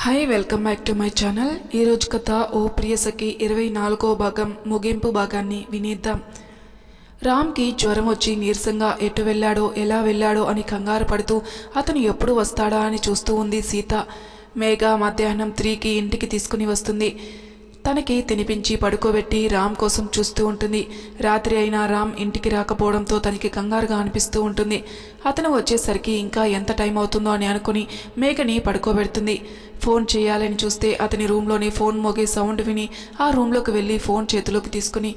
Hi welcome back to my channel. ఈరోజు కథ ఓ ప్రియసఖి 24వ భాగం ముగింపు భాగాన్ని వినేద్దాం. రామ్కి జ్వరం వచ్చి నీరసంగా ఎటు వెళ్ళాడో ఎలా వెళ్ళాడో అని కంగారు పడుతూ అతను ఎప్పుడు వస్తాడా అని చూస్తూ ఉంది సీత. మేఘ మధ్యాహ్నం 3కి ఇంటికి తీసుకుని వస్తుంది. తనకి తినిపించి పడుకోబెట్టి రామ్ కోసం చూస్తూ ఉంటుంది. రాత్రి అయినా రామ్ ఇంటికి రాకపోవడంతో తనకి కంగారుగా అనిపిస్తూ ఉంటుంది. అతను వచ్చేసరికి ఇంకా ఎంత టైం అవుతుందో అని అనుకుని మేఘని పడుకోబెడుతుంది. ఫోన్ చేయాలని చూస్తే అతని రూమ్లోనే ఫోన్ మోగే సౌండ్ విని ఆ రూమ్లోకి వెళ్ళి ఫోన్ చేతిలోకి తీసుకుని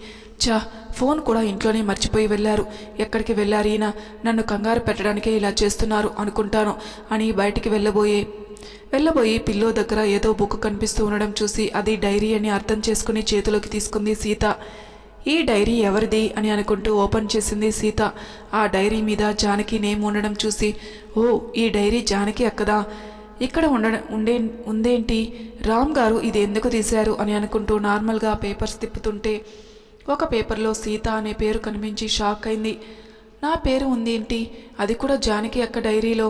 ఫోన్ కూడా ఇంట్లోనే మర్చిపోయి వెళ్ళారు. ఎక్కడికి వెళ్ళారు ఈయన? నన్ను కంగారు పెట్టడానికే ఇలా చేస్తున్నారు అనుకుంటాను అని బయటికి వెళ్ళబోయి పిల్లో దగ్గర ఏదో బుక్ కనిపిస్తూ ఉండడం చూసి అది డైరీ అని అర్థం చేసుకుని చేతిలోకి తీసుకుంది సీత. ఈ డైరీ ఎవరిది అని అనుకుంటూ ఓపెన్ చేసింది సీత. ఆ డైరీ మీద జానకి నేమ్ ఉండడం చూసి, ఓ ఈ డైరీ జానకి అక్కదా, ఇక్కడ ఉందేంటి, రామ్ గారు ఇది ఎందుకు తీశారు అని అనుకుంటూ నార్మల్గా పేపర్స్ తిప్పుతుంటే ఒక పేపర్లో సీత అనే పేరు కనిపించి షాక్ అయింది. నా పేరు ఉంది ఏంటి, అది కూడా జానకి అక్క డైరీలో?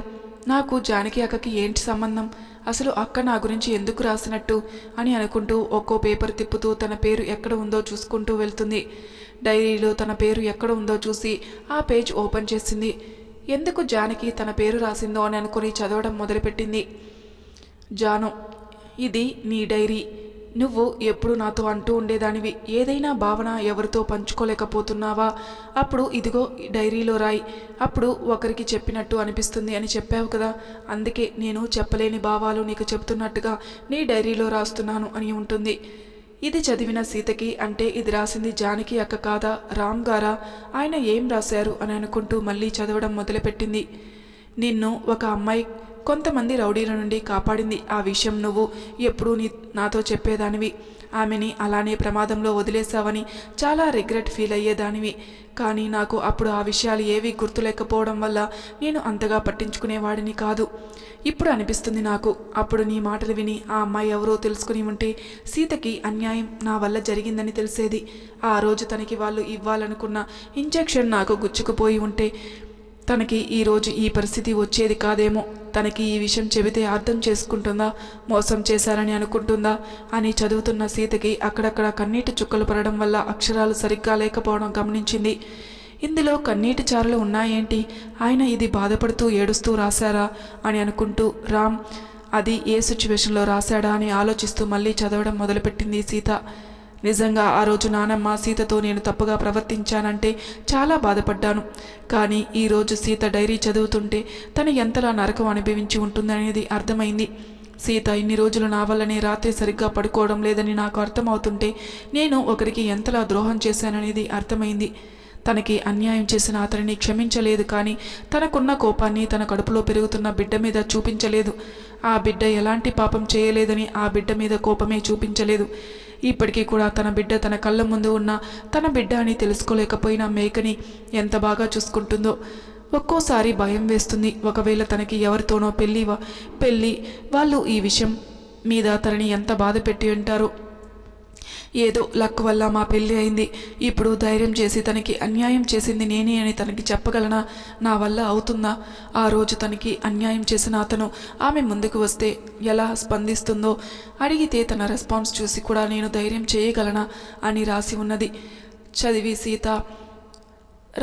నాకు జానకి అక్కకి ఏంటి సంబంధం, అసలు అక్క నా గురించి ఎందుకు రాసినట్టు అని అనుకుంటూ ఒక్కో పేపర్ తిప్పుతూ తన పేరు ఎక్కడ ఉందో చూసుకుంటూ వెళ్తుంది. డైరీలో తన పేరు ఎక్కడ ఉందో చూసి ఆ పేజ్ ఓపెన్ చేసింది. ఎందుకు జానకి తన పేరు రాసిందో అని అనుకుని చదవడం మొదలుపెట్టింది. జాను, ఇది నీ డైరీ. నువ్వు ఎప్పుడు నాతో అంటూ ఉండేదానివి, ఏదైనా భావన ఎవరితో పంచుకోలేకపోతున్నావా, అప్పుడు ఇదిగో డైరీలో రాయి, అప్పుడు ఒకరికి చెప్పినట్టు అనిపిస్తుంది అని చెప్పావు కదా, అందుకే నేను చెప్పలేని భావాలు నీకు చెప్తున్నట్టుగా నీ డైరీలో రాస్తున్నాను అని ఉంటుంది. ఇది చదివిన సీతకి, అంటే ఇది రాసింది జానకి అక్క కాదా, రామ్ గారా, ఆయన ఏం రాశారు అని అనుకుంటూ మళ్ళీ చదవడం మొదలుపెట్టింది. నిన్ను ఒక అమ్మాయి కొంతమంది రౌడీల నుండి కాపాడింది. ఆ విషయం నువ్వు ఎప్పుడూ నాతో చెప్పేదానివి. ఆమెని అలానే ప్రమాదంలో వదిలేశావని చాలా రిగ్రెట్ ఫీల్ అయ్యేదానివి. కానీ నాకు అప్పుడు ఆ విషయాలు ఏవీ గుర్తులేకపోవడం వల్ల నేను అంతగా పట్టించుకునేవాడిని కాదు. ఇప్పుడు అనిపిస్తుంది నాకు, అప్పుడు నీ మాటలు విని ఆ అమ్మాయి ఎవరో తెలుసుకుని ఉంటే సీతకి అన్యాయం నా వల్ల జరిగిందని తెలిసేది. ఆ రోజు తనకి వాళ్ళు ఇవ్వాలనుకున్న ఇంజెక్షన్ నాకు గుచ్చుకుపోయి ఉంటే తనకి ఈరోజు ఈ పరిస్థితి వచ్చేది కాదేమో. తనకి ఈ విషయం చెబితే అర్థం చేసుకుంటుందా, మోసం చేశారని అనుకుంటుందా అని చదువుతున్న సీతకి అక్కడక్కడ కన్నీటి చుక్కలు పడడం వల్ల అక్షరాలు సరిగ్గా లేకపోవడం గమనించింది. ఇందులో కన్నీటి చారలు ఉన్నాయేంటి, ఆయన ఇది బాధపడుతూ ఏడుస్తూ రాశారా అని అనుకుంటూ రామ్ అది ఏ సిచ్యువేషన్లో రాశాడా అని ఆలోచిస్తూ మళ్ళీ చదవడం మొదలుపెట్టింది సీత. నిజంగా ఆ రోజు నానమ్మ సీతతో నేను తప్పుగా ప్రవర్తించానంటే చాలా బాధపడ్డాను. కానీ ఈరోజు సీత డైరీ చదువుతుంటే తను ఎంతలా నరకం అనుభవించి ఉంటుందనేది అర్థమైంది. సీత ఇన్ని రోజులు నా వల్లనే రాత్రి సరిగ్గా పడుకోవడం లేదని నాకు అర్థమవుతుంటే నేను ఒకరికి ఎంతలా ద్రోహం చేశాననేది అర్థమైంది. తనకి అన్యాయం చేసిన అతనిని క్షమించలేదు, కానీ తనకున్న కోపాన్ని తన కడుపులో పెరుగుతున్న బిడ్డ మీద చూపించలేదు. ఆ బిడ్డ ఎలాంటి పాపం చేయలేదని ఆ బిడ్డ మీద కోపమే చూపించలేదు. ఇప్పటికీ కూడా తన బిడ్డ తన కళ్ళ ముందు ఉన్న తన బిడ్డ అని తెలుసుకోలేకపోయినా మేఘని ఎంత బాగా చూసుకుంటుందో. ఒక్కోసారి భయం వేస్తుంది, ఒకవేళ తనకి ఎవరితోనో పెళ్ళి వాళ్ళు ఈ విషయం మీద తనని ఎంత బాధ పెట్టి ఉంటారో. ఏదో లక్ వల్ల మా పెళ్ళి అయింది. ఇప్పుడు ధైర్యం చేసి తనకి అన్యాయం చేసింది నేనే అని తనకి చెప్పగలనా? నా వల్ల అవుతుందా? ఆ రోజు తనకి అన్యాయం చేసిన అతను ఆమె ముందుకు వస్తే ఎలా స్పందిస్తుందో అడిగితే తన రెస్పాన్స్ చూసి కూడా నేను ధైర్యం చేయగలనా అని రాసి ఉన్నది చదివి సీత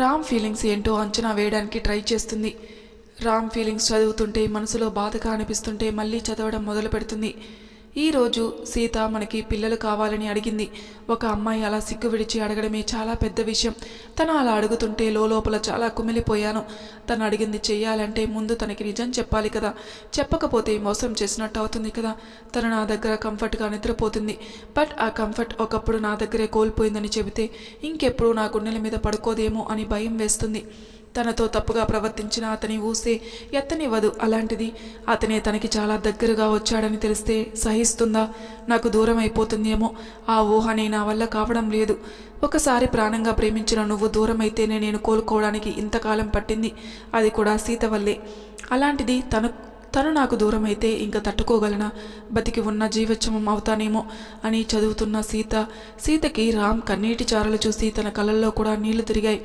రామ్ ఫీలింగ్స్ ఏంటో అంచనా వేయడానికి ట్రై చేస్తుంది. రామ్ ఫీలింగ్స్ చదువుతుంటే మనసులో బాధగా అనిపిస్తుంటే మళ్ళీ చదవడం మొదలు పెడుతుంది. ఈరోజు సీత మనకి పిల్లలు కావాలని అడిగింది. ఒక అమ్మాయి అలా సిగ్గు విడిచి అడగడమే చాలా పెద్ద విషయం. తను అలా అడుగుతుంటే లోపల చాలా కుమిలిపోయాను. తను అడిగింది చెయ్యాలంటే ముందు తనకి నిజం చెప్పాలి కదా, చెప్పకపోతే మోసం చేసినట్టు అవుతుంది కదా. తను నా దగ్గర కంఫర్ట్గా నిద్రపోతుంది. బట్ ఆ కంఫర్ట్ ఒకప్పుడు నా దగ్గరే కోల్పోయిందని చెబితే ఇంకెప్పుడు నా గుండెల మీద పడుకోదేమో అని భయం వేస్తుంది. తనతో తప్పుగా ప్రవర్తించిన అతని ఊసే ఎత్తనివ్వదు. అలాంటిది అతనే తనకి చాలా దగ్గరగా వచ్చాడని తెలిస్తే సహిస్తుందా? నాకు దూరం అయిపోతుందేమో. ఆ ఊహనే నా వల్ల కావడం లేదు. ఒకసారి ప్రాణంగా ప్రేమించిన నువ్వు దూరం అయితేనే నేను కోలుకోవడానికి ఇంతకాలం పట్టింది, అది కూడా సీత వల్లే. అలాంటిది తను నాకు దూరం అయితే ఇంకా తట్టుకోగలనా? బతికి ఉన్న జీవోత్సవం అవుతానేమో అని చదువుతున్న సీతకి రామ్ కన్నీటి చారలు చూసి తన కళ్ళల్లో కూడా నీళ్లు తిరిగాయి.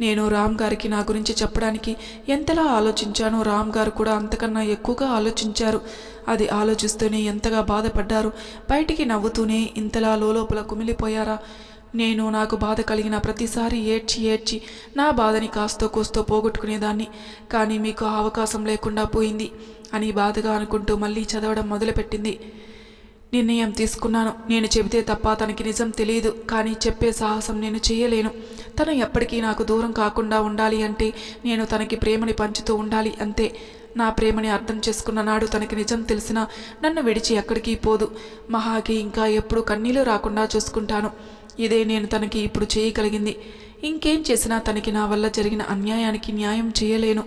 నేను రామ్ గారికి నా గురించి చెప్పడానికి ఎంతలా ఆలోచించానో రామ్ గారు కూడా అంతకన్నా ఎక్కువగా ఆలోచించారు. అది ఆలోచిస్తూనే ఎంతగా బాధపడ్డారు. బయటికి నవ్వుతూనే ఇంతలా లోపల కుమిలిపోయారా? నేను నాకు బాధ కలిగిన ప్రతిసారి ఏడ్చి నా బాధని కాస్తో కూస్తో పోగొట్టుకునేదాన్ని. కానీ మీకు ఆ అవకాశం లేకుండా పోయింది అని బాధగా అనుకుంటూ మళ్ళీ చదవడం మొదలుపెట్టింది. నిర్ణయం తీసుకున్నాను. నేను చెబితే తప్ప తనకి నిజం తెలియదు. కానీ చెప్పే సాహసం నేను చేయలేను. తను ఎప్పటికీ నాకు దూరం కాకుండా ఉండాలి అంటే నేను తనకి ప్రేమని పంచుతూ ఉండాలి అంతే. నా ప్రేమని అర్థం చేసుకున్న నాడు తనకి నిజం తెలిసినా నన్ను విడిచి ఎక్కడికి పోదు. మహాకి ఇంకా ఎప్పుడు కన్నీళ్లు రాకుండా చూసుకుంటాను. ఇదే నేను తనకి ఇప్పుడు చేయగలిగింది. ఇంకేం చేసినా తనకి నా వల్ల జరిగిన అన్యాయానికి న్యాయం చేయలేను.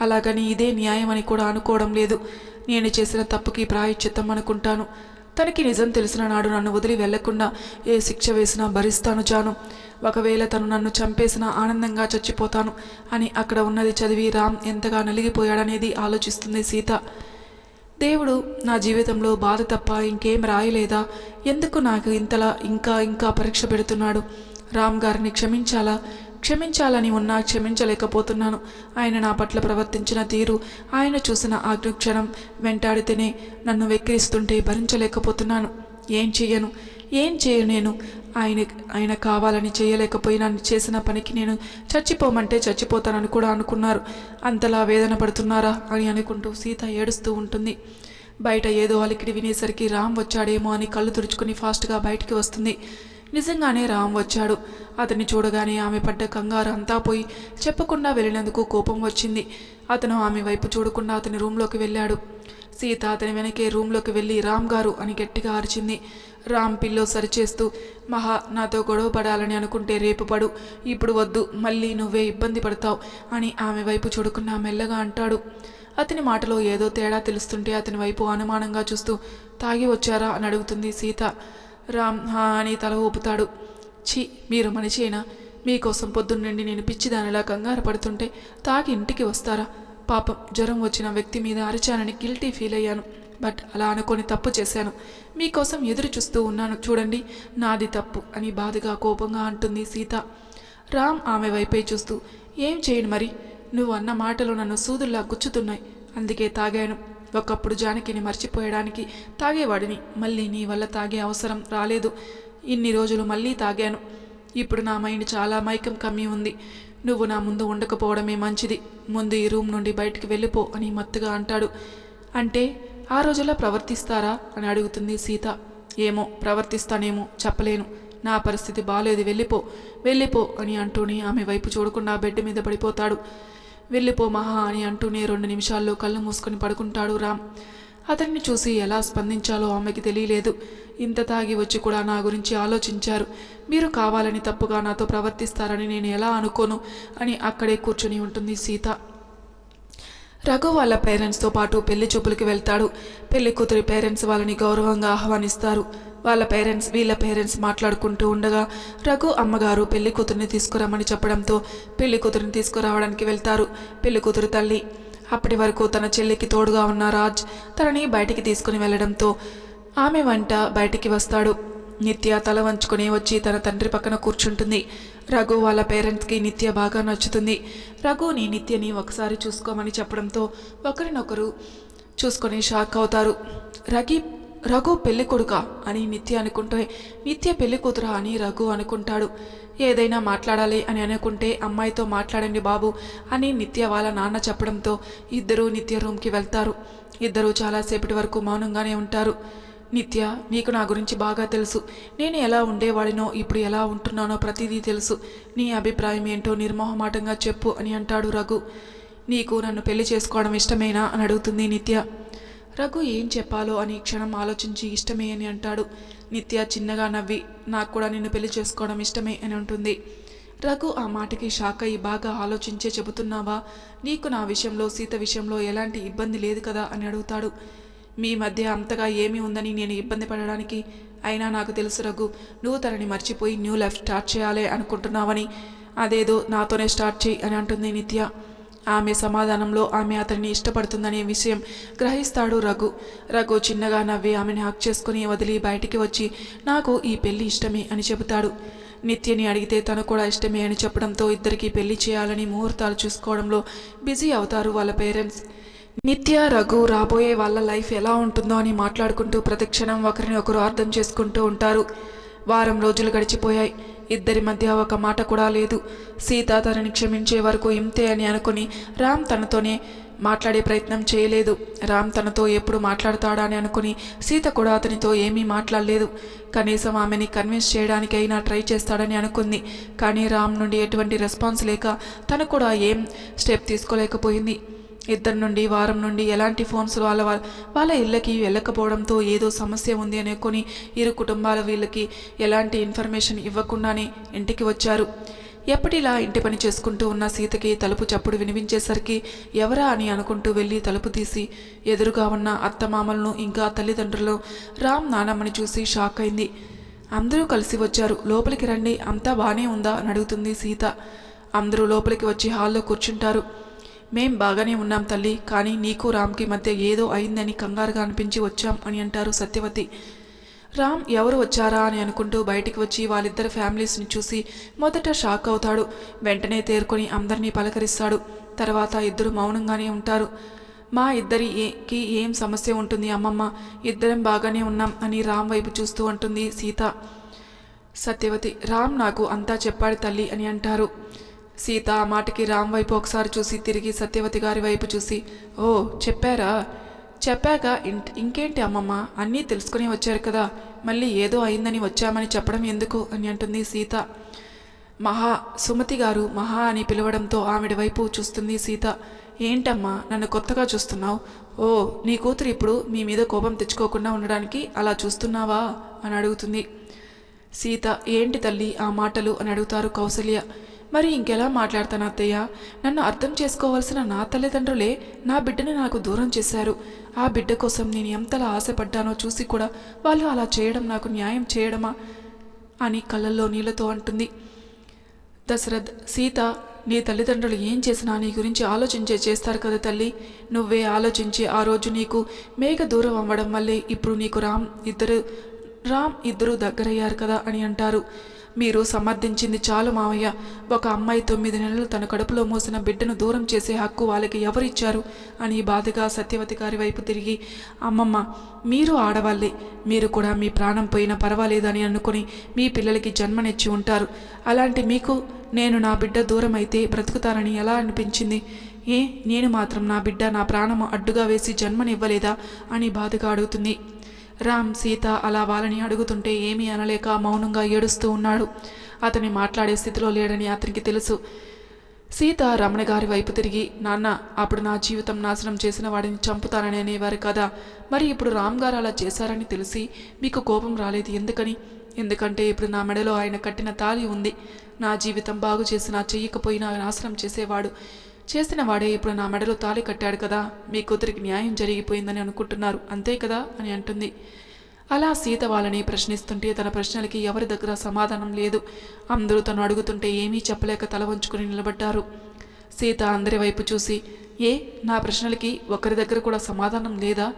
అలాగని ఇదే న్యాయం అని కూడా అనుకోవడం లేదు. నేను చేసిన తప్పుకి ప్రాయశ్చిత్తం అనుకుంటాను. తనకి నిజం తెలిసిన నాడు నన్ను వదిలి వెళ్లకుండా ఏ శిక్ష వేసినా భరిస్తాను జాను. ఒకవేళ తను నన్ను చంపేసినా ఆనందంగా చచ్చిపోతాను అని అక్కడ ఉన్నది చదివి రామ్ ఎంతగా నలిగిపోయాడనేది ఆలోచిస్తుంది సీత. దేవుడు నా జీవితంలో బాధ తప్ప ఇంకేం రాయలేదా? ఎందుకు నాకు ఇంతలా ఇంకా పరీక్ష పెడుతున్నాడు? రామ్ గారిని క్షమించాలని ఉన్నా క్షమించలేకపోతున్నాను. ఆయన నా పట్ల ప్రవర్తించిన తీరు, ఆయన చూసిన క్షణం వెంటాడితేనే నన్ను వెక్కిరిస్తుంటే భరించలేకపోతున్నాను. ఏం చేయను నేను? ఆయన కావాలని చేయలేకపోయినా చేసిన పనికి నేను చచ్చిపోమంటే చచ్చిపోతానని కూడా అనుకున్నారు. అంతలా వేదన పడుతున్నారా అని అనుకుంటూ సీత ఏడుస్తూ ఉంటుంది. బయట ఏదో అలికిడి వినేసరికి రామ్ వచ్చాడేమో అని కళ్ళు తుడుచుకుని ఫాస్ట్గా బయటికి వస్తుంది. నిజంగానే రామ్ వచ్చాడు. అతన్ని చూడగానే ఆమె పడ్డ కంగారు అంతా పోయి చెప్పకుండా వెళ్ళినందుకు కోపం వచ్చింది. అతను ఆమె వైపు చూడకుండా అతని రూంలోకి వెళ్ళాడు. సీత అతని వెనకే రూంలోకి వెళ్ళి రామ్ గారు అని గట్టిగా అరిచింది. రామ్ పిల్లో సరిచేస్తూ, మహా నాతో గొడవ పడాలని అనుకుంటే రేపు పడు, ఇప్పుడు వద్దు, మళ్ళీ నువ్వే ఇబ్బంది పడతావు అని ఆమె వైపు చూడకుండా మెల్లగా అంటాడు. అతని మాటలో ఏదో తేడా తెలుస్తుంటే అతని వైపు అనుమానంగా చూస్తూ తాగి వచ్చారా అని అడుగుతుంది సీత. రామ్ హా అని తల ఊపుతాడు. ఛీ, మీరు మనిషేనా? మీకోసం పొద్దున్నండి నేను పిచ్చిదానిలా కంగారు పడుతుంటే తాగి ఇంటికి వస్తారా? పాపం, జ్వరం వచ్చిన వ్యక్తి మీద అరిచానని గిల్టీ ఫీల్ అయ్యాను. బట్ అలా అనుకొని తప్పు చేశాను. మీకోసం ఎదురు చూస్తూ ఉన్నాను. చూడండి, నాది తప్పు అని బాధగా కోపంగా అంటుంది సీత. రామ్ ఆమె వైపే చూస్తూ, ఏం చేయను మరి? నువ్వు అన్న మాటలు నన్ను సూదుల్లా గుచ్చుతున్నాయి. అందుకే తాగాను. ఒకప్పుడు జానకిని మర్చిపోయడానికి తాగేవాడిని. మళ్ళీ నీ వల్ల తాగే అవసరం రాలేదు. ఇన్ని రోజులు మళ్ళీ తాగాను. ఇప్పుడు నా మైండ్ చాలా మైకం కమ్మి ఉంది. నువ్వు నా ముందు ఉండకపోవడమే మంచిది. ముందు ఈ రూమ్ నుండి బయటికి వెళ్ళిపో అని మత్తుగా అంటాడు. అంటే ఆ రోజులా ప్రవర్తిస్తారా అని అడుగుతుంది సీత. ఏమో, ప్రవర్తిస్తానేమో చెప్పలేను. నా పరిస్థితి బాలేదు, వెళ్ళిపో అని అంటూనే ఆమె వైపు చూడకుండా బెడ్ మీద పడిపోతాడు. వెళ్ళిపో మహా అని అంటూనే 2 నిమిషాల్లో కళ్ళు మూసుకొని పడుకుంటాడు రామ్. అతన్ని చూసి ఎలా స్పందించాలో ఆమెకి తెలియలేదు. ఇంత తాగి వచ్చి కూడా నా గురించి ఆలోచించారు. మీరు కావాలని తప్పుగా నాతో ప్రవర్తిస్తారని నేను ఎలా అనుకోను అని అక్కడే కూర్చొని ఉంటుంది సీత. రఘు వాళ్ళ పేరెంట్స్తో పాటు పెళ్లి చూపులకి వెళ్తాడు. పెళ్లి కూతురి పేరెంట్స్ వాళ్ళని గౌరవంగా ఆహ్వానిస్తారు. వాళ్ళ పేరెంట్స్ వీళ్ళ పేరెంట్స్ మాట్లాడుకుంటూ ఉండగా రఘు అమ్మగారు పెళ్లి కూతురిని తీసుకురమ్మని చెప్పడంతో పెళ్లి కూతురిని తీసుకురావడానికి వెళ్తారు. పెళ్లి కూతురు తల్లి. అప్పటి వరకు తన చెల్లికి తోడుగా ఉన్న రాజ్ తనని బయటికి తీసుకుని వెళ్లడంతో ఆమె వెంట బయటికి వస్తాడు. నిత్య తల వంచుకొని వచ్చి తన తండ్రి పక్కన కూర్చుంటుంది. రఘు వాళ్ళ పేరెంట్స్కి నిత్య బాగా నచ్చుతుంది. రఘుని నిత్యని ఒకసారి చూసుకోమని చెప్పడంతో ఒకరినొకరు చూసుకొని షాక్ అవుతారు. రఘు పెళ్లి కొడుకా అని నిత్య అనుకుంటే నిత్య పెళ్లి కూతురా అని రఘు అనుకుంటాడు. ఏదైనా మాట్లాడాలి అని అనుకుంటే అమ్మాయితో మాట్లాడండి బాబు అని నిత్య వాళ్ళ నాన్న చెప్పడంతో ఇద్దరూ నిత్య రూమ్కి వెళ్తారు. ఇద్దరూ చాలాసేపటి వరకు మౌనంగానే ఉంటారు. నిత్య, నీకు నా గురించి బాగా తెలుసు. నేను ఎలా ఉండేవాడినో ఇప్పుడు ఎలా ఉంటున్నానో ప్రతిదీ తెలుసు. నీ అభిప్రాయం ఏంటో నిర్మోహమాటంగా చెప్పు అని అంటాడు రఘు. నీకు నన్ను పెళ్లి చేసుకోవడం ఇష్టమేనా అని అడుగుతుంది నిత్య. రఘు ఏం చెప్పాలో అని క్షణం ఆలోచించి ఇష్టమే అని అంటాడు. నిత్య చిన్నగా నవ్వి నాకు కూడా నిన్ను పెళ్లి చేసుకోవడం ఇష్టమే అని అంటుంది. రఘు ఆ మాటకి షాక్ అయ్యి బాగా ఆలోచించే చెబుతున్నావా? నీకు నా విషయంలో సీత విషయంలో ఎలాంటి ఇబ్బంది లేదు కదా అని అడుగుతాడు. మీ మధ్య అంతగా ఏమీ ఉందని నేను ఇబ్బంది పడడానికి? అయినా నాకు తెలుసు రఘు, నువ్వు తనని మర్చిపోయి న్యూ లైఫ్ స్టార్ట్ చేయాలి అనుకుంటున్నావని. అదేదో నాతోనే స్టార్ట్ చేయి అని అంటుంది నిత్య. ఆమె సమాధానంలో ఆమె అతన్ని ఇష్టపడుతుందనే విషయం గ్రహిస్తాడు రఘు. రఘు చిన్నగా నవ్వి ఆమెను హక్ చేసుకుని వదిలి బయటికి వచ్చి నాకు ఈ పెళ్లి ఇష్టమే అని చెబుతాడు. నిత్యని అడిగితే తను కూడా ఇష్టమే అని చెప్పడంతో ఇద్దరికీ పెళ్లి చేయాలని ముహూర్తాలు చూసుకోవడంలో బిజీ అవుతారు వాళ్ళ పేరెంట్స్. నిత్య రఘు రాబోయే వాళ్ళ లైఫ్ ఎలా ఉంటుందో అని మాట్లాడుకుంటూ ప్రతిక్షణం ఒకరిని ఒకరు అర్థం చేసుకుంటూ ఉంటారు. వారం రోజులు గడిచిపోయాయి. ఇద్దరి మధ్య ఒక మాట కూడా లేదు. సీత తనని క్షమించే వరకు ఇంతే అని అనుకుని రామ్ తనతోనే మాట్లాడే ప్రయత్నం చేయలేదు. రామ్ తనతో ఎప్పుడు మాట్లాడతాడా అని అనుకుని సీత కూడా అతనితో ఏమీ మాట్లాడలేదు. కనీసం ఆమెని కన్విన్స్ చేయడానికైనా ట్రై చేస్తాడని అనుకుంది. కానీ రామ్ నుండి ఎటువంటి రెస్పాన్స్ లేక తను కూడా ఏం స్టెప్ తీసుకోలేకపోయింది. ఇద్దరి నుండి వారం నుండి ఎలాంటి ఫోన్స్ వాళ్ళ ఇళ్ళకి వెళ్ళకపోవడంతో ఏదో సమస్య ఉంది అనుకొని ఇరు కుటుంబాల వీళ్ళకి ఎలాంటి ఇన్ఫర్మేషన్ ఇవ్వకుండానే ఇంటికి వచ్చారు. ఎప్పటిలా ఇంటి పని చేసుకుంటూ ఉన్న సీతకి తలుపు చప్పుడు వినిపించేసరికి ఎవరా అని అనుకుంటూ వెళ్ళి తలుపు తీసి ఎదురుగా ఉన్న అత్తమామలను ఇంకా తల్లిదండ్రులు రామ్ నానమ్మని చూసి షాక్ అయింది. అందరూ కలిసి వచ్చారు. లోపలికి రండి, అంతా బాగానే ఉందా అని అడుగుతుంది సీత. అందరూ లోపలికి వచ్చి హాల్లో కూర్చుంటారు. మేం బాగానే ఉన్నాం తల్లి, కానీ నీకు రామ్కి మధ్య ఏదో అయిందని కంగారుగా అనిపించి వచ్చాం అని అంటారు సత్యవతి. రామ్ ఎవరు వచ్చారా అని అనుకుంటూ బయటికి వచ్చి వాళ్ళిద్దరు ఫ్యామిలీస్ని చూసి మొదట షాక్ అవుతాడు. వెంటనే తేరుకొని అందరినీ పలకరిస్తాడు. తర్వాత ఇద్దరు మౌనంగానే ఉంటారు. మా ఇద్దరికి ఏం సమస్య ఉంటుంది అమ్మమ్మ, ఇద్దరం బాగానే ఉన్నాం అని రామ్ వైపు చూస్తూ అంటుంది సీత. సత్యవతి, రామ్ నాకు అంతా చెప్పాడు తల్లి అని అంటారు. సీత ఆ మాటకి రామ్ వైపు ఒకసారి చూసి తిరిగి సత్యవతి గారి వైపు చూసి, ఓ చెప్పారా, చెప్పాక ఇంకేంటి అమ్మమ్మ, అన్నీ తెలుసుకుని వచ్చారు కదా, మళ్ళీ ఏదో అయిందని వచ్చామని చెప్పడం ఎందుకు అని అంటుంది సీత. సుమతి గారు మహా అని పిలవడంతో ఆవిడ వైపు చూస్తుంది సీత. ఏంటమ్మా నన్ను కొత్తగా చూస్తున్నావు? ఓ నీ కూతురు ఇప్పుడు మీ మీద కోపం తెచ్చుకోకుండా ఉండడానికి అలా చూస్తున్నావా అని అడుగుతుంది. సీత, ఏంటి తల్లి ఆ మాటలు అని అడుగుతారు కౌసల్య. మరి ఇంకెలా మాట్లాడతాను అత్తయ్య, నన్ను అర్థం చేసుకోవాల్సిన నా తల్లిదండ్రులే నా బిడ్డని నాకు దూరం చేశారు. ఆ బిడ్డ కోసం నేను ఎంతలా ఆశపడ్డానో చూసి కూడా వాళ్ళు అలా చేయడం నాకు న్యాయం చేయడమా అని కళ్ళల్లో నీళ్లతో అంటుంది. దశరథ్, సీత, నీ తల్లిదండ్రులు ఏం చేసినా నీ గురించి ఆలోచించే చేస్తారు కదా తల్లి. నువ్వే ఆలోచించి ఆ రోజు నీకు మేఘ దూరం అవ్వడం వల్లే ఇప్పుడు నీకు రామ్ ఇద్దరు దగ్గరయ్యారు కదా అని అంటారు. మీరు సమర్థించింది చాలు మావయ్య. ఒక అమ్మాయి 9 నెలలు తన కడుపులో మోసిన బిడ్డను దూరం చేసే హక్కు వాళ్ళకి ఎవరిచ్చారు అని బాధగా సత్యవతి గారి వైపు తిరిగి, అమ్మమ్మ మీరు ఆడవాళ్ళే, మీరు కూడా మీ ప్రాణం పోయినా పర్వాలేదని అనుకుని మీ పిల్లలకి జన్మనిచ్చి ఉంటారు. అలాంటి మీకు నేను నా బిడ్డ దూరం అయితే బ్రతుకుతారని ఎలా అనిపించింది? నేను మాత్రం నా బిడ్డ నా ప్రాణము అడ్డుగా వేసి జన్మనివ్వలేదా అని బాధగా అడుగుతుంది. రామ్ సీత అలా వాళ్ళని అడుగుతుంటే ఏమీ అనలేక మౌనంగా ఏడుస్తూ ఉన్నాడు. అతని మాట్లాడే స్థితిలో లేడని అతనికి తెలుసు. సీత రమణ గారి వైపు తిరిగి, నాన్న అప్పుడు నా జీవితం నాశనం చేసిన వాడిని చంపుతానని అనేవారు కదా, మరి ఇప్పుడు రామ్ గారు అలా చేశారని తెలిసి మీకు కోపం రాలేదు ఎందుకని? ఎందుకంటే ఇప్పుడు నా మెడలో ఆయన కట్టిన తాళి ఉంది. నా జీవితం బాగు చేసినా చెయ్యకపోయినా నాశనం చేసిన వాడే ఇప్పుడు నా మెడలో తాళి కట్టాడు కదా, మీ కూతురికి న్యాయం జరిగిపోయిందని అనుకుంటున్నారు అంతే కదా అని అంటుంది. అలా సీత వాళ్ళని ప్రశ్నిస్తుంటే తన ప్రశ్నలకి ఎవరి దగ్గర సమాధానం లేదు. అందరూ తను అడుగుతుంటే ఏమీ చెప్పలేక తల వంచుకుని నిలబడ్డారు. సీత అందరి వైపు చూసి, నా ప్రశ్నలకి ఒకరి దగ్గర కూడా సమాధానం లేదా?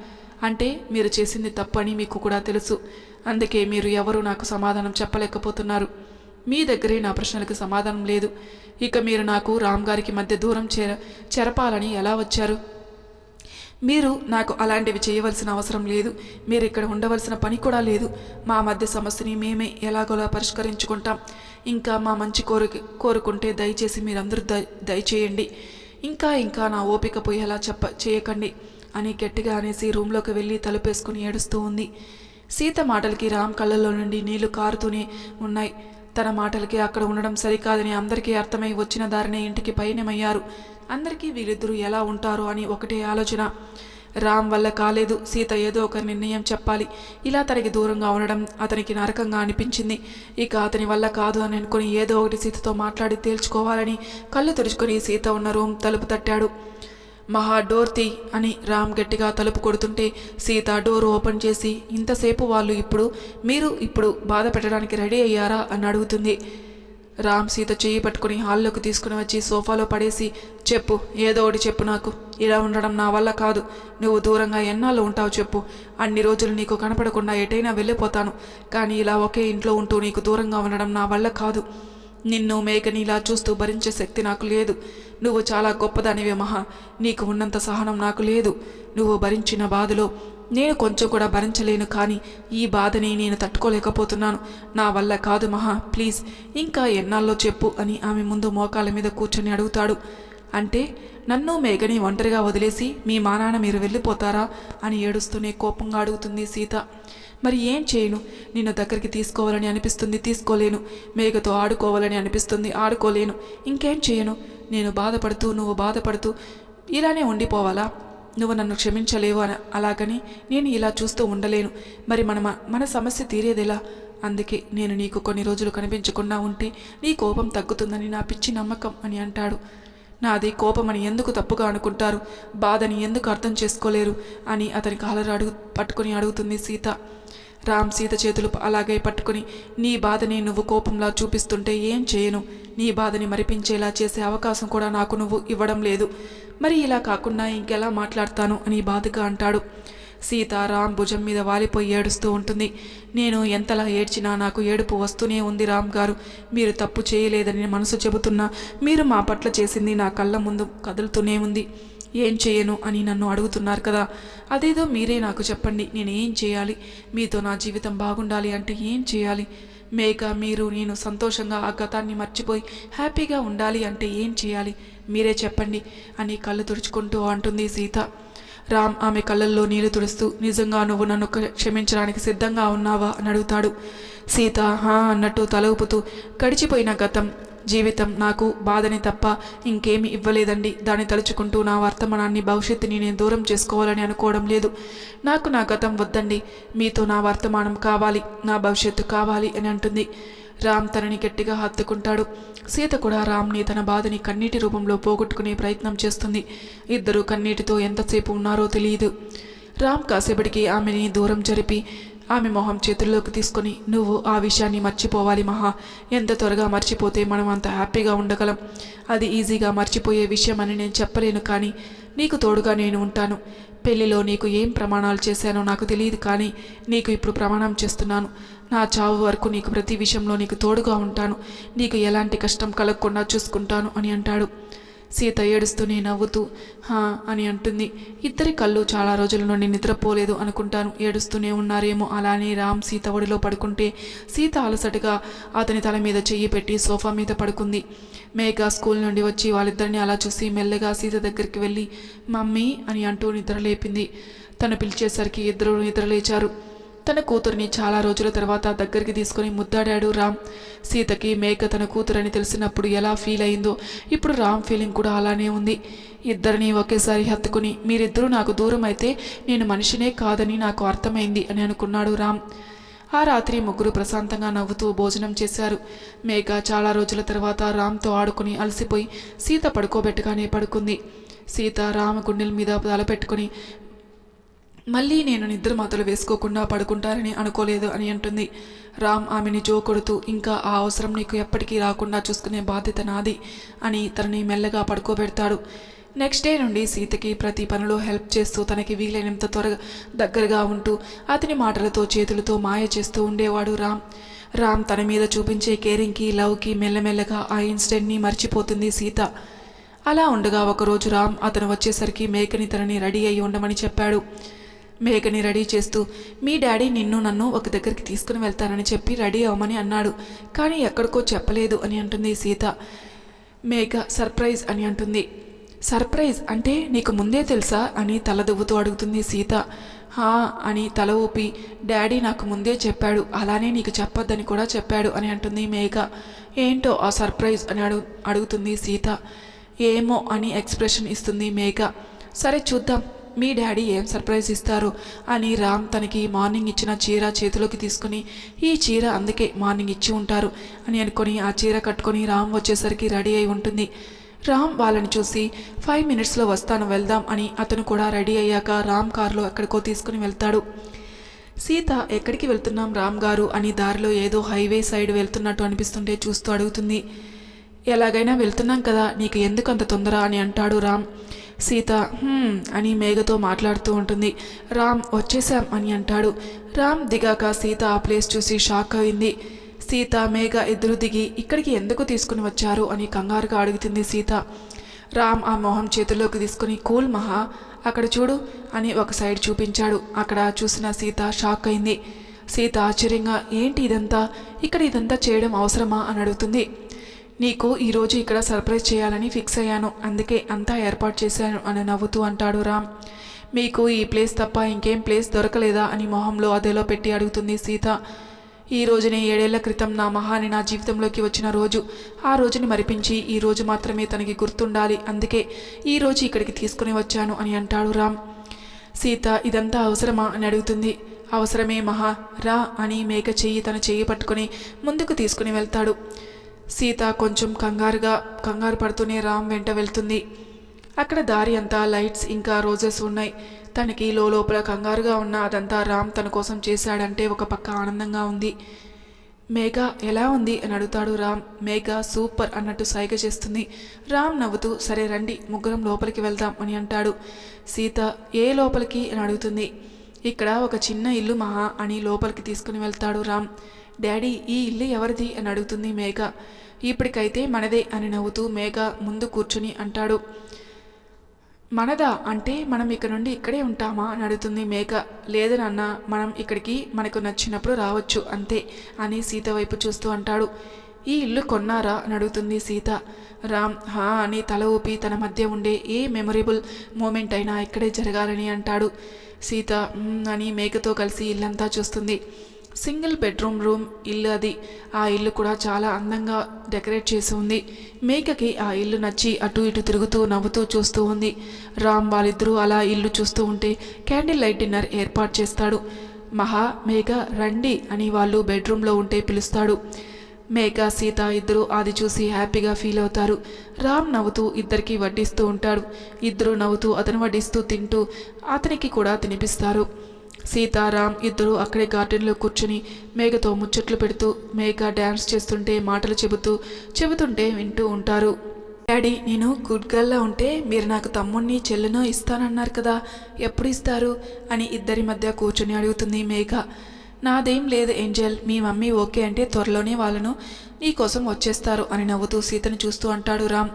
అంటే మీరు చేసింది తప్పని మీకు కూడా తెలుసు, అందుకే మీరు ఎవరు నాకు సమాధానం చెప్పలేకపోతున్నారు. మీ దగ్గరే నా ప్రశ్నలకు సమాధానం లేదు. ఇక మీరు నాకు రామ్ గారికి మధ్య దూరం చెరపాలని ఎలా వచ్చారు? మీరు నాకు అలాంటివి చేయవలసిన అవసరం లేదు. మీరు ఇక్కడ ఉండవలసిన పని కూడా లేదు. మా మధ్య సమస్యని మేమే ఎలాగోలా పరిష్కరించుకుంటాం. ఇంకా మా మంచి కోరుకుంటే దయచేసి మీరందరూ దయచేయండి. ఇంకా నా ఓపిక పోయేలా చేయకండి అని గట్టిగా అనేసి రూమ్లోకి వెళ్ళి తలుపేసుకుని ఏడుస్తూ ఉంది. సీత మాటలకి రామ్ కళ్ళల్లో నుండి నీళ్లు కారుతూనే ఉన్నాయి. తన మాటలకి అక్కడ ఉండడం సరికాదని అందరికీ అర్థమై వచ్చిన దారినే ఇంటికి పయనమయ్యారు. అందరికీ వీళ్ళిద్దరూ ఎలా ఉంటారు అని ఒకటే ఆలోచన. రామ్ వల్ల కాలేదు, సీత ఏదో ఒక నిర్ణయం చెప్పాలి. ఇలా తనకి దూరంగా ఉండడం అతనికి నరకంగా అనిపించింది. ఇక అతని వల్ల కాదు అని అనుకుని ఏదో ఒకటి సీతతో మాట్లాడి తేల్చుకోవాలని కళ్ళు తెరుచుకొని సీత ఉన్న రూమ్ తలుపు తట్టాడు. డోర్ తీ అని రామ్ గట్టిగా తలుపు కొడుతుంటే సీత డోర్ ఓపెన్ చేసి, ఇంతసేపు మీరు ఇప్పుడు బాధ పెట్టడానికి రెడీ అయ్యారా అని అడుగుతుంది. రామ్ సీత చెయ్యి పట్టుకుని హాల్లోకి తీసుకుని వచ్చి సోఫాలో పడేసి, చెప్పు, ఏదో ఒకటి చెప్పు నాకు, ఇలా ఉండడం నా వల్ల కాదు. నువ్వు దూరంగా ఎన్నాళ్ళు ఉంటావు చెప్పు? అన్ని రోజులు నీకు కనపడకుండా ఎటైనా వెళ్ళిపోతాను. కానీ ఇలా ఒకే ఇంట్లో ఉంటూ నీకు దూరంగా ఉండడం నా వల్ల కాదు. నిన్ను మేఘని ఇలా చూస్తూ భరించే శక్తి నాకు లేదు. నువ్వు చాలా గొప్పదానివే మహా. నీకు ఉన్నంత సహనం నాకు లేదు. నువ్వు భరించిన బాధలో నేను కొంచెం కూడా భరించలేను. కానీ ఈ బాధని నేను తట్టుకోలేకపోతున్నాను. నా వల్ల కాదు మహా, ప్లీజ్ ఇంకా ఎన్నాళ్ళో చెప్పు అని ఆమె ముందు మోకాళ్ళ మీద కూర్చొని అడుగుతాడు. అంటే నన్ను మేఘని ఒంటరిగా వదిలేసి మీ మా నాన్న మీరు వెళ్ళిపోతారా అని ఏడుస్తూనే కోపంగా అడుగుతుంది సీత. మరి ఏం చేయను? నిన్ను దగ్గరికి తీసుకోవాలని అనిపిస్తుంది, తీసుకోలేను. మేఘతో ఆడుకోవాలని అనిపిస్తుంది, ఆడుకోలేను. ఇంకేం చేయను? నేను బాధపడుతూ నువ్వు బాధపడుతూ ఇలానే ఉండిపోవాలా? నువ్వు నన్ను క్షమించలేవు అలాగని నేను ఇలా చూస్తూ ఉండలేను. మరి మన సమస్య తీరేదెలా? అందుకే నేను నీకు కొన్ని రోజులు కనిపించకుండా ఉంటే నీ కోపం తగ్గుతుందని నా పిచ్చి నమ్మకం అని అంటాడు. నాది కోపమని ఎందుకు తప్పుగా అనుకుంటారు? బాధని ఎందుకు అర్థం చేసుకోలేరు అని అతని కాలరు పట్టుకుని అడుగుతుంది సీత. రామ్ సీత చేతులు అలాగే పట్టుకుని, నీ బాధని నువ్వు కోపంలా చూపిస్తుంటే ఏం చేయను? నీ బాధని మరిపించేలా చేసే అవకాశం కూడా నాకు నువ్వు ఇవ్వడం లేదు. మరి ఇలా కాకుండా ఇంకెలా మాట్లాడతాను అని బాధగా అంటాడు. సీత రామ్ భుజం మీద వాలిపోయి ఏడుస్తూ ఉంటుంది. నేను ఎంతలా ఏడ్చినా నాకు ఏడుపు వస్తూనే ఉంది రామ్ గారు. మీరు తప్పు చేయలేదని మనసు చెబుతున్నా మీరు మా పట్ల చేసింది నా కళ్ళ ముందు కదులుతూనే ఉంది. ఏం చేయను అని నన్ను అడుగుతున్నారు కదా, అదేదో మీరే నాకు చెప్పండి. నేను ఏం చేయాలి? మీతో నా జీవితం బాగుండాలి అంటే ఏం చేయాలి? మేఘ, మీరు నేను సంతోషంగా ఆ గతాన్ని మర్చిపోయి హ్యాపీగా ఉండాలి అంటే ఏం చేయాలి? మీరే చెప్పండి అని కళ్ళు తుడుచుకుంటూ అంటుంది సీత. రామ్ ఆమె కళ్ళల్లో నీళ్లు తుడుస్తూ, నిజంగా నువ్వు నన్ను క్షమించడానికి సిద్ధంగా ఉన్నావా అని అడుగుతాడు. సీత హా అన్నట్టు తల ఊపుతూ, గడిచిపోయిన గతం జీవితం నాకు బాధని తప్ప ఇంకేమీ ఇవ్వలేదండి. దాన్ని తలుచుకుంటూ నా వర్తమానాన్ని భవిష్యత్తుని నేను దూరం చేసుకోవాలని అనుకోవడం లేదు. నాకు నా గతం వద్దండి, మీతో నా వర్తమానం కావాలి, నా భవిష్యత్తు కావాలి అని అంటుంది. రామ్ తనని గట్టిగా హత్తుకుంటాడు. సీత కూడా రామ్ని తన బాధని కన్నీటి రూపంలో పోగొట్టుకునే ప్రయత్నం చేస్తుంది. ఇద్దరు కన్నీటితో ఎంతసేపు ఉన్నారో తెలియదు. రామ్ కాసేపటికి ఆమెని దూరం జరిపి ఆమె మొహం చేతుల్లోకి తీసుకొని, నువ్వు ఆ విషయాన్ని మర్చిపోవాలి మహా. ఎంత త్వరగా మర్చిపోతే మనం అంత హ్యాపీగా ఉండగలం. అది ఈజీగా మర్చిపోయే విషయం అని నేను చెప్పలేను, కానీ నీకు తోడుగా నేను ఉంటాను. పెళ్లిలో నీకు ఏం ప్రమాణాలు చేశానో నాకు తెలియదు, కానీ నీకు ఇప్పుడు ప్రమాణం చేస్తున్నాను. నా చావు వరకు నీకు ప్రతి విషయంలో నీకు తోడుగా ఉంటాను. నీకు ఎలాంటి కష్టం కలగకుండా చూసుకుంటాను అని అంటాడు. సీత ఏడుస్తూనే నవ్వుతూ హా అని అంటుంది. ఇద్దరి కళ్ళు చాలా రోజుల నుండి నిద్రపోలేదు అనుకుంటాను. ఏడుస్తూనే ఉన్నారేమో. అలానే రామ్ సీత ఒడిలో పడుకుంటే సీత అలసటగా అతని తల మీద చెయ్యి పెట్టి సోఫా మీద పడుకుంది. మేఘ స్కూల్ నుండి వచ్చి వాళ్ళిద్దరిని అలా చూసి మెల్లగా సీత దగ్గరికి వెళ్ళి మమ్మీ అని అంటూ నిద్రలేపింది. తను పిలిచేసరికి ఇద్దరు నిద్రలేచారు. తన కూతురిని చాలా రోజుల తర్వాత దగ్గరికి తీసుకుని ముద్దాడాడు రామ్. సీతకి మేఘ తన కూతురని తెలిసినప్పుడు ఎలా ఫీల్ అయిందో ఇప్పుడు రామ్ ఫీలింగ్ కూడా అలానే ఉంది. ఇద్దరిని ఒకేసారి హత్తుకుని, మీరిద్దరూ నాకు దూరం అయితే నేను మనిషినే కాదని నాకు అర్థమైంది అని అనుకున్నాడు రామ్. ఆ రాత్రి ముగ్గురు ప్రశాంతంగా నవ్వుతూ భోజనం చేశారు. మేఘ చాలా రోజుల తర్వాత రామ్తో ఆడుకుని అలసిపోయి సీత పడుకోబెట్టగానే పడుకుంది. సీత రామ్ గుండెల మీద తలపెట్టుకుని, మళ్ళీ నేను నిద్ర మాతలు వేసుకోకుండా పడుకుంటారని అనుకోలేదు అని అంటుంది. రామ్ ఆమెని జోకొడుతూ, ఇంకా ఆ అవసరం నీకు ఎప్పటికీ రాకుండా చూసుకునే బాధ్యత నాది అని తనని మెల్లగా పడుకోబెడతాడు. నెక్స్ట్ డే నుండి సీతకి ప్రతి పనిలో హెల్ప్ చేస్తూ తనకి వీలైనంత త్వరగా దగ్గరగా ఉంటూ అతని మాటలతో చేతులతో మాయ చేస్తూ ఉండేవాడు రామ్ తన మీద చూపించే కేరింగ్కి లవ్కి మెల్లమెల్లగా ఆ ఇన్సిడెంట్ని మర్చిపోతుంది సీత. అలా ఉండగా ఒకరోజు రామ్ అతను వచ్చేసరికి మేఘని తనని రెడీ అయి ఉండమని చెప్పాడు. మేఘని రెడీ చేస్తూ, మీ డాడీ నిన్ను నన్ను ఒక దగ్గరికి తీసుకుని వెళ్తానని చెప్పి రెడీ అవ్వమని అన్నాడు, కానీ ఎక్కడికో చెప్పలేదు అని అంటుంది సీత. మేఘ సర్ప్రైజ్ అని అంటుంది. సర్ప్రైజ్ అంటే నీకు ముందే తెలుసా అని తలదువ్వుతూ అడుగుతుంది సీత. హా అని తల ఊపి, డాడీ నాకు ముందే చెప్పాడు, అలానే నీకు చెప్పొద్దని కూడా చెప్పాడు అని అంటుంది మేఘ. ఏంటో ఆ సర్ప్రైజ్ అని అడుగుతుంది సీత. ఏమో అని ఎక్స్ప్రెషన్ ఇస్తుంది మేఘ. సరే చూద్దాం మీ డాడీ ఏం సర్ప్రైజ్ ఇస్తారు అని రామ్ తనకి మార్నింగ్ ఇచ్చిన చీర చేతిలోకి తీసుకుని, ఈ చీర అందుకే మార్నింగ్ ఇచ్చి ఉంటారు అని అనుకొని ఆ చీర కట్టుకొని రామ్ వచ్చేసరికి రెడీ అయి ఉంటుంది. రామ్ వాళ్ళని చూసి 5 minutesలో వస్తాను వెళ్దాం అని అతను కూడా రెడీ అయ్యాక రామ్ కారులో ఎక్కడికో తీసుకుని వెళ్తాడు. సీత ఎక్కడికి వెళ్తున్నాం రామ్ గారు అని దారిలో ఏదో హైవే సైడ్ వెళ్తున్నట్టు అనిపిస్తుంటే చూస్తూ అడుగుతుంది. ఎలాగైనా వెళ్తున్నాం కదా, నీకు ఎందుకు అంత తొందర అని అంటాడు రామ్. సీత అని మేఘతో మాట్లాడుతూ ఉంటుంది. రామ్ వచ్చేసాం అని అంటాడు. రామ్ దిగాక సీత ఆ ప్లేస్ చూసి షాక్ అయింది. సీత మేఘ ఎదురు దిగి ఇక్కడికి ఎందుకు తీసుకుని వచ్చారు అని కంగారుగా అడుగుతుంది సీత. రామ్ ఆ మొహం చేతుల్లోకి తీసుకుని కూల్ మహా అక్కడ చూడు అని ఒక సైడ్ చూపించాడు. అక్కడ చూసిన సీత షాక్ అయింది. సీత ఆశ్చర్యంగా ఏంటి ఇదంతా, ఇక్కడ ఇదంతా చేయడం అవసరమా అని అడుగుతుంది. నీకు ఈరోజు ఇక్కడ సర్ప్రైజ్ చేయాలని ఫిక్స్ అయ్యాను, అందుకే అంతా ఏర్పాటు చేశాను అని నవ్వుతూ అంటాడు రామ్. మీకు ఈ ప్లేస్ తప్ప ఇంకేం ప్లేస్ దొరకలేదా అని మొహంలో అదేలో పెట్టి అడుగుతుంది సీత. ఈ రోజునే 7 ఏళ్ల క్రితం నా మహాని నా జీవితంలోకి వచ్చిన రోజు. ఆ రోజుని మరిపించి ఈ రోజు మాత్రమే తనకి గుర్తుండాలి, అందుకే ఈ రోజు ఇక్కడికి తీసుకుని వచ్చాను అని అంటాడు రామ్. సీత ఇదంతా అవసరమా అని అడుగుతుంది. అవసరమే మహా, రా అని మేఘ చెయ్యి తన చెయ్యి పట్టుకుని ముందుకు తీసుకుని వెళ్తాడు. సీత కొంచెం కంగారు పడుతూనే రామ్ వెంట వెళ్తుంది. అక్కడ దారి అంతా లైట్స్ ఇంకా రోజెస్ ఉన్నాయి. తనకి లోపల కంగారుగా ఉన్న అదంతా రామ్ తన కోసం చేశాడంటే ఒక పక్క ఆనందంగా ఉంది. మేఘ ఎలా ఉంది అని అడుగుతాడు రామ్. మేఘ సూపర్ అన్నట్టు సైగ చేస్తుంది. రామ్ నవ్వుతూ సరే రండి ముగ్గురం లోపలికి వెళ్దాం అని అంటాడు. సీత ఏ లోపలికి అని అడుగుతుంది. ఇక్కడ ఒక చిన్న ఇల్లు మహా అని లోపలికి తీసుకుని వెళ్తాడు రామ్. డాడీ ఈ ఇల్లు ఎవరిది అని అడుగుతుంది మేఘ. ఇప్పటికైతే మనదే అని నవ్వుతూ మేఘ ముందు కూర్చుని అంటాడు. మనదా అంటే మనం ఇక్కడ నుండి ఇక్కడే ఉంటామా అని అడుగుతుంది మేఘ. లేదు నాన్న, మనం ఇక్కడికి మనకు నచ్చినప్పుడు రావచ్చు అంతే అని సీత వైపు చూస్తూ అంటాడు. ఈ ఇల్లు కొన్నారా అని అడుగుతుంది సీత. రామ్ హా అని తల ఊపి తన మధ్య ఉండే ఏ మెమొరబుల్ మూమెంట్ అయినా ఇక్కడే జరగాలని అంటాడు. సీత అని మేఘతో కలిసి ఇల్లంతా చూస్తుంది. సింగిల్ బెడ్రూమ్ రూమ్ ఇల్లు అది. ఆ ఇల్లు కూడా చాలా అందంగా డెకరేట్ చేసి ఉంది. మేఘకి ఆ ఇల్లు నచ్చి అటు ఇటు తిరుగుతూ నవ్వుతూ చూస్తూ ఉంది. రామ్ వాళ్ళిద్దరూ అలా ఇల్లు చూస్తూ ఉంటే క్యాండిల్ లైట్ డిన్నర్ ఏర్పాటు చేస్తాడు. మహా మేఘ రండి అని వాళ్ళు బెడ్రూమ్లో ఉంటే పిలుస్తాడు. మేఘ సీత ఇద్దరు అది చూసి హ్యాపీగా ఫీల్ అవుతారు. రామ్ నవ్వుతూ ఇద్దరికి వడ్డిస్తూ ఉంటాడు. ఇద్దరు నవ్వుతూ అతను వడ్డిస్తూ తింటూ అతనికి కూడా తినిపిస్తారు. సీతారాం ఇద్దరు అక్కడే గార్డెన్లో కూర్చుని మేఘతో ముచ్చట్లు పెడుతూ మేఘ డ్యాన్స్ చేస్తుంటే మాటలు చెబుతుంటే వింటూ ఉంటారు. డాడీ నేను గుడ్ గర్ల్లా ఉంటే మీరు నాకు తమ్ముణ్ణి చెల్లెనో ఇస్తానన్నారు కదా, ఎప్పుడు ఇస్తారు అని ఇద్దరి మధ్య కూర్చొని అడుగుతుంది మేఘ. నాదేం లేదు ఏంజెల్, మీ మమ్మీ ఓకే అంటే త్వరలోనే వాళ్ళను నీకోసం వచ్చేస్తారు అని నవ్వుతూ సీతను చూస్తూ అంటాడు రామ్.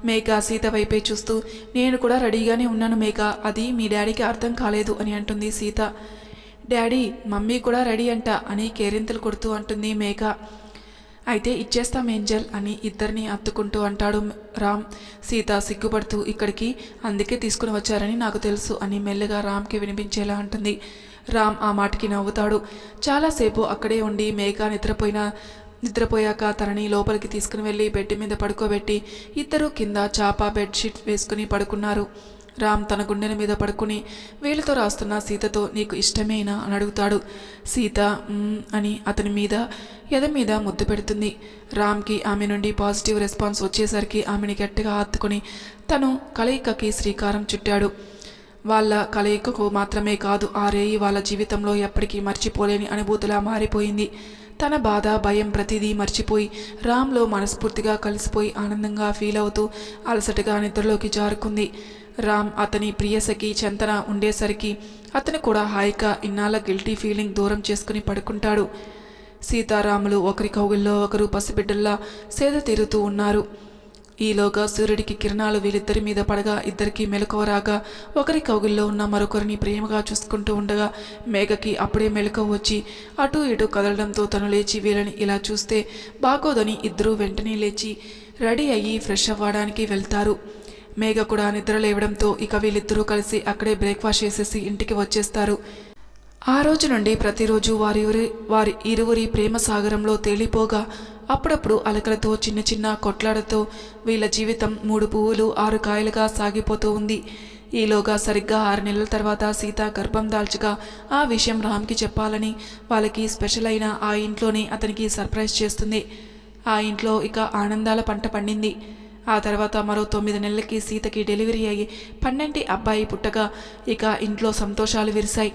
మేఘ సీత వైపే చూస్తూ నేను కూడా రెడీగానే ఉన్నాను మేఘ, అది మీ డాడీకి అర్థం కాలేదు అని అంటుంది సీత. డాడీ మమ్మీ కూడా రెడీ అంట అని కేరింతలు కొడుతూ అంటుంది మేఘ. అయితే ఇచ్చేస్తాం ఏంజెల్ అని ఇద్దరిని అత్తుకుంటూ అంటాడు రామ్. సీత సిగ్గుపడుతూ ఇక్కడికి అందుకే తీసుకుని వచ్చారని నాకు తెలుసు అని మెల్లగా రామ్కి వినిపించేలా అంటుంది. రామ్ ఆ మాటకి నవ్వుతాడు. చాలాసేపు అక్కడే ఉండి మేఘ నిద్రపోయాక తనని లోపలికి తీసుకుని వెళ్ళి బెడ్ మీద పడుకోబెట్టి ఇద్దరు కింద చాప బెడ్షీట్ వేసుకుని పడుకున్నారు. రామ్ తన గుండెల మీద పడుకుని వేలితో రాస్తున్న సీతతో నీకు ఇష్టమేనా అని అడుగుతాడు. సీత అని అతని మీద ఎద మీద ముద్దు పెడుతుంది. రామ్కి ఆమె నుండి పాజిటివ్ రెస్పాన్స్ వచ్చేసరికి ఆమెని గట్టిగా హత్తుకుని తను కలయికకి శ్రీకారం చుట్టాడు. వాళ్ళ కలయికకు మాత్రమే కాదు, ఆ రేయి వాళ్ళ జీవితంలో ఎప్పటికీ మర్చిపోలేని అనుభూతిలా మారిపోయింది. తన బాధ భయం ప్రతిదీ మర్చిపోయి రామ్లో మనస్ఫూర్తిగా కలిసిపోయి ఆనందంగా ఫీల్ అవుతూ అలసటగా నిద్రలోకి జారుకుంది. రామ్ అతని ప్రియసకి చెంతన ఉండేసరికి అతను కూడా హాయిగా ఇన్నాళ్ళ గిల్టీ ఫీలింగ్ దూరం చేసుకుని పడుకుంటాడు. సీతారాములు ఒకరి కౌగిల్లో ఒకరు పసిబిడ్డల్లా సేద తీరుతూ ఉన్నారు. ఈలోగా సూర్యుడికి కిరణాలు వీళ్ళిద్దరి మీద పడగా ఇద్దరికి మెలకువ రాగా ఒకరి కౌగిల్లో ఉన్న మరొకరిని ప్రేమగా చూసుకుంటూ ఉండగా మేఘకి అప్పుడే మెలకువ వచ్చి అటు ఇటు కదలడంతో తను లేచి వీళ్ళని ఇలా చూస్తే బాగోదని ఇద్దరూ వెంటనే లేచి రెడీ అయ్యి ఫ్రెష్ అవ్వడానికి వెళ్తారు. మేఘ కూడా నిద్ర లేవడంతో ఇక వీళ్ళిద్దరూ కలిసి అక్కడే బ్రేక్ఫాస్ట్ చేసేసి ఇంటికి వచ్చేస్తారు. ఆ రోజు నుండి ప్రతిరోజు వారి ఇరువురి ప్రేమ సాగరంలో తేలిపోగా అప్పుడప్పుడు అలకలతో చిన్న చిన్న కొట్లాడతో వీళ్ళ జీవితం 3 పువ్వులు 6 కాయలుగా సాగిపోతూ ఉంది. ఈలోగా సరిగ్గా 6 నెలల తర్వాత సీత గర్భం దాల్చగా ఆ విషయం రామ్కి చెప్పాలని వాళ్ళకి స్పెషల్ అయిన ఆ ఇంట్లోనే అతనికి సర్ప్రైజ్ చేస్తుంది. ఆ ఇంట్లో ఇక ఆనందాల పంట పండింది. ఆ తర్వాత మరో 9 నెలలకి సీతకి డెలివరీ అయ్యి 12 అబ్బాయి పుట్టగా ఇక ఇంట్లో సంతోషాలు విరిశాయి.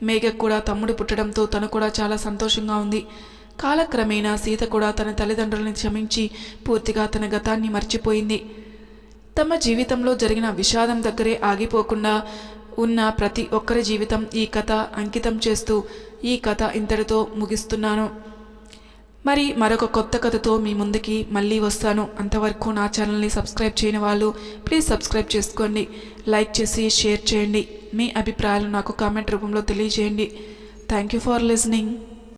మేఘకు కూడా తమ్ముడు పుట్టడంతో తను కూడా చాలా సంతోషంగా ఉంది. కాలక్రమేణా సీత కూడా తన తల్లిదండ్రులని క్షమించి పూర్తిగా తన గతాన్ని మర్చిపోయింది. తమ జీవితంలో జరిగిన విషాదం దగ్గరే ఆగిపోకుండా ఉన్న ప్రతి ఒక్కరి జీవితం ఈ కథ అంకితం చేస్తూ ఈ కథ ఇంతటితో ముగిస్తున్నాను. మరి మరొక కొత్త కథతో మీ ముందుకి మళ్ళీ వస్తాను. అంతవరకు నా ఛానల్ని సబ్స్క్రైబ్ చేయని వాళ్ళు ప్లీజ్ సబ్స్క్రైబ్ చేసుకోండి, లైక్ చేసి షేర్ చేయండి, మీ అభిప్రాయాలు నాకు కామెంట్ రూపంలో తెలియజేయండి. Thank you for listening.